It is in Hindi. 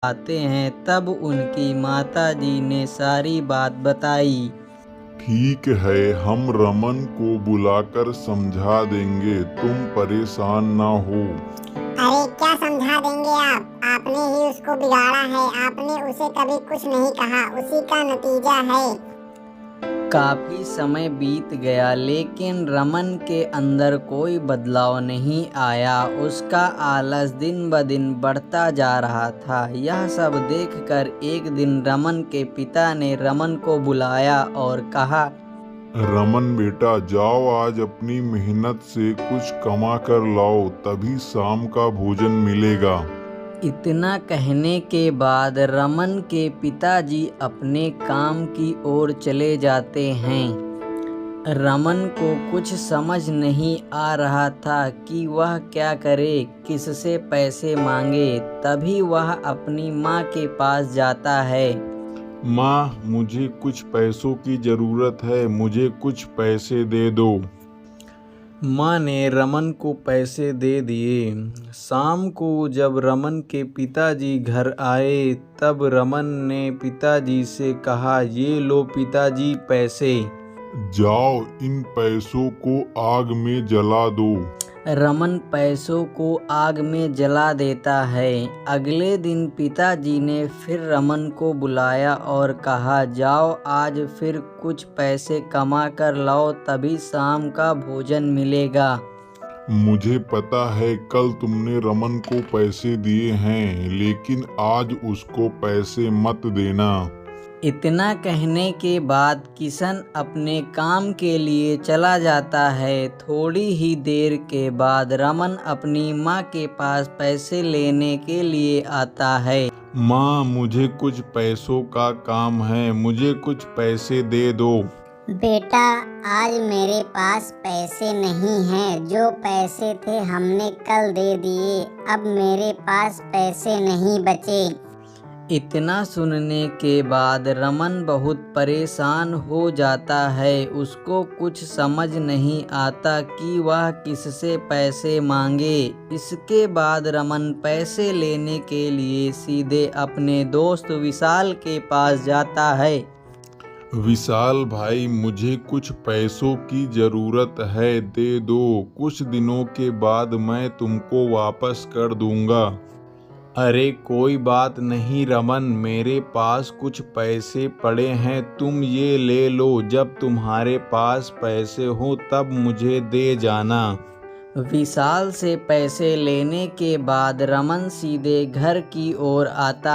आते हैं तब उनकी माताजी ने सारी बात बताई। ठीक है, हम रमन को बुलाकर समझा देंगे, तुम परेशान ना हो। अरे क्या समझा देंगे आप? आपने ही उसको बिगाड़ा है। आपने उसे कभी कुछ नहीं कहा, उसी का नतीजा है। काफी समय बीत गया लेकिन रमन के अंदर कोई बदलाव नहीं आया। उसका आलस दिन ब दिन बढ़ता जा रहा था। यह सब देखकर एक दिन रमन के पिता ने रमन को बुलाया और कहा, रमन बेटा, जाओ आज अपनी मेहनत से कुछ कमा कर लाओ, तभी शाम का भोजन मिलेगा। इतना कहने के बाद रमन के पिताजी अपने काम की ओर चले जाते हैं। रमन को कुछ समझ नहीं आ रहा था कि वह क्या करे, किससे पैसे मांगे। तभी वह अपनी माँ के पास जाता है। माँ, मुझे कुछ पैसों की जरूरत है, मुझे कुछ पैसे दे दो। माँ ने रमन को पैसे दे दिए। शाम को जब रमन के पिताजी घर आए तब रमन ने पिताजी से कहा, ये लो पिताजी पैसे। जाओ इन पैसों को आग में जला दो। रमन पैसों को आग में जला देता है। अगले दिन पिताजी ने फिर रमन को बुलाया और कहा, जाओ आज फिर कुछ पैसे कमा कर लाओ, तभी शाम का भोजन मिलेगा। मुझे पता है कल तुमने रमन को पैसे दिए हैं, लेकिन आज उसको पैसे मत देना। इतना कहने के बाद किशन अपने काम के लिए चला जाता है। थोड़ी ही देर के बाद रमन अपनी माँ के पास पैसे लेने के लिए आता है। माँ, मुझे कुछ पैसों का काम है, मुझे कुछ पैसे दे दो। बेटा, आज मेरे पास पैसे नहीं हैं। जो पैसे थे हमने कल दे दिए। अब मेरे पास पैसे नहीं बचे। इतना सुनने के बाद रमन बहुत परेशान हो जाता है। उसको कुछ समझ नहीं आता कि वह किससे पैसे मांगे। इसके बाद रमन पैसे लेने के लिए सीधे अपने दोस्त विशाल के पास जाता है। विशाल भाई, मुझे कुछ पैसों की जरूरत है, दे दो। कुछ दिनों के बाद मैं तुमको वापस कर दूंगा। अरे कोई बात नहीं रमन, मेरे पास कुछ पैसे पड़े हैं, तुम ये ले लो। जब तुम्हारे पास पैसे हो तब मुझे दे जाना। विशाल से पैसे लेने के बाद रमन सीधे घर की ओर आता